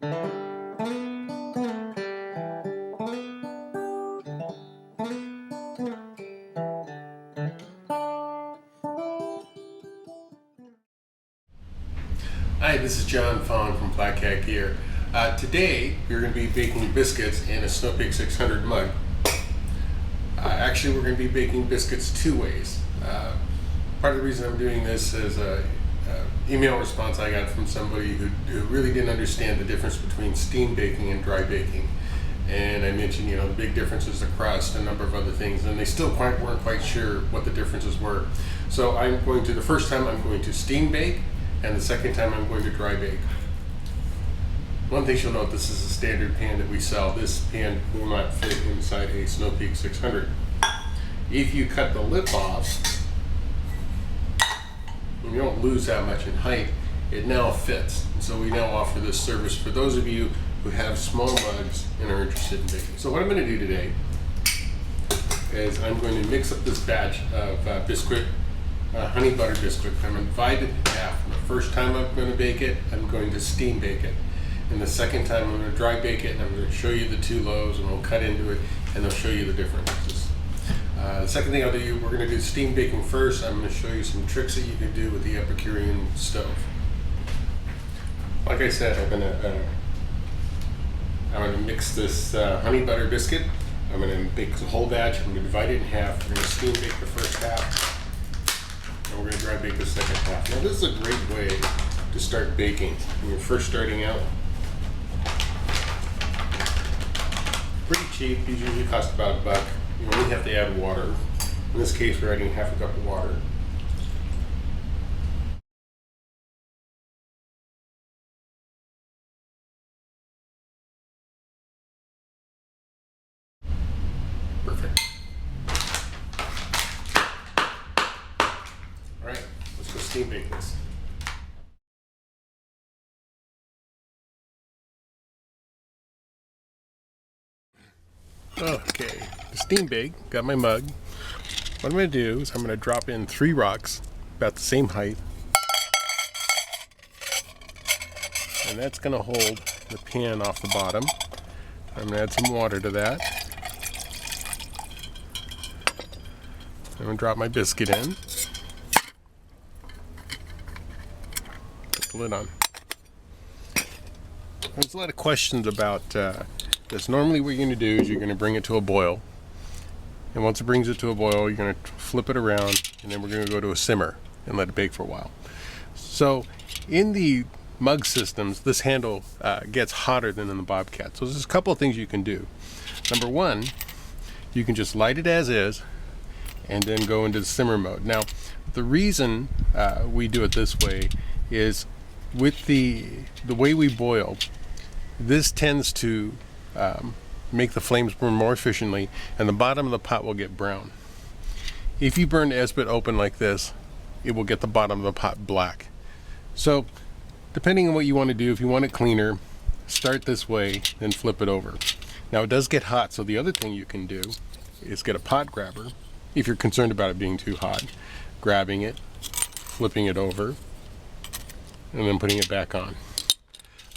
Hi, this is John Fong from FlatCatGear. Today we're going to be baking biscuits in a Snow Peak 600 mug. Actually, we're going to be baking biscuits two ways. Part of the reason I'm doing this is an email response I got from somebody who really didn't understand the difference between steam baking and dry baking. And I mentioned, the big difference is the crust, a number of other things, and they still weren't quite sure what the differences were. So the first time I'm going to steam bake, and the second time I'm going to dry bake. One thing you'll note, this is a standard pan that we sell. This pan will not fit inside a Snow Peak 600. If you cut the lip off, and you don't lose that much in height, it now fits. And so we now offer this service for those of you who have small mugs and are interested in baking. So what I'm going to do today is I'm going to mix up this batch of biscuit, honey butter biscuit. I'm going to divide it in half. The first time I'm going to bake it, I'm going to steam bake it. And the second time I'm going to dry bake it, and I'm going to show you the two loaves, and we'll cut into it, and I'll show you the differences. The second thing I'll do, we're going to do steam baking first. I'm going to show you some tricks that you can do with the Epicurean stove. Like I said, I'm going to mix this honey butter biscuit. I'm going to bake the whole batch. I'm going to divide it in half. We're going to steam bake the first half. And we're going to dry bake the second half. Now this is a great way to start baking when you're first starting out. Pretty cheap. These usually cost about $1. You only have to add water. In this case, we're adding half a cup of water. Perfect. All right, let's go steam bake this. Okay, the steam bake, got my mug. What I'm going to do is I'm going to drop in 3 rocks, about the same height. And that's going to hold the pan off the bottom. I'm going to add some water to that. I'm going to drop my biscuit in. Put the lid on. There's a lot of questions about this. Normally what you're going to do is you're going to bring it to a boil. And once it brings it to a boil, you're going to flip it around, and then we're going to go to a simmer and let it bake for a while. So in the mug systems, this handle gets hotter than in the Bobcat. So there's a couple of things you can do. Number one, you can just light it as is and then go into the simmer mode. Now, the reason we do it this way is with the way we boil, this tends to make the flames burn more efficiently, and the bottom of the pot will get brown. If you burn the Esbit open like this, it will get the bottom of the pot black. So depending on what you want to do, if you want it cleaner, start this way, then flip it over. Now it does get hot, so the other thing you can do is get a pot grabber if you're concerned about it being too hot, grabbing it, flipping it over, and then putting it back on.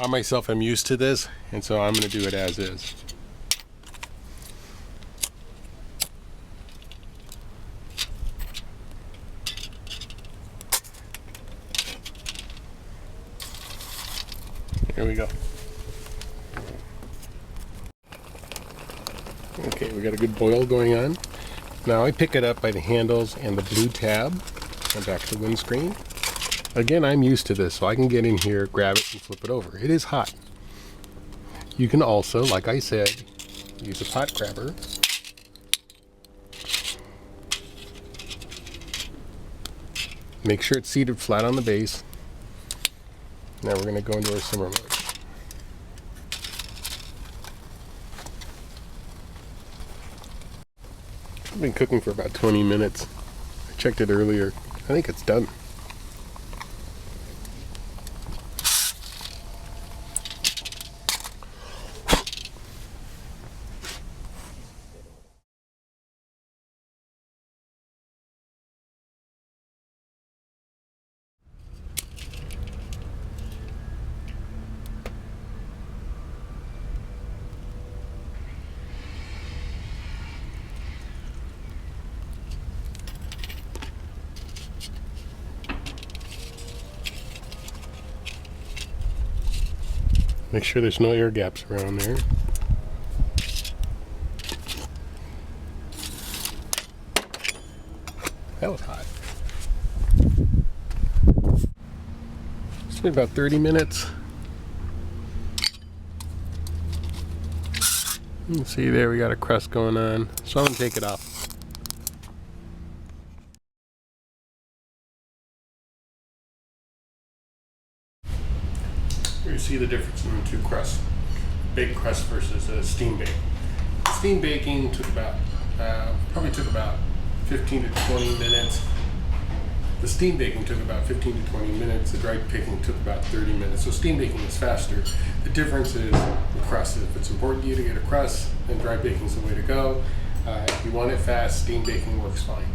I myself am used to this, and so I'm going to do it as is. Here we go. Okay, we got a good boil going on. Now I pick it up by the handles and the blue tab and back to the windscreen. Again, I'm used to this, so I can get in here, grab it, and flip it over. It is hot. You can also, like I said, use a pot grabber. Make sure it's seated flat on the base. Now we're going to go into our simmer mode. I've been cooking for about 20 minutes. I checked it earlier. I think it's done. Make sure there's no air gaps around there. That was hot. It's been about 30 minutes. You can see there we got a crust going on. So I'm gonna take it off. Here you see the difference in the two crusts. Baked crust versus a steam bake. Steam baking took about, probably took about 15 to 20 minutes. The steam baking took about 15 to 20 minutes. The dry baking took about 30 minutes. So steam baking is faster. The difference is the crust. If it's important to you to get a crust, then dry baking is the way to go. If you want it fast, steam baking works fine.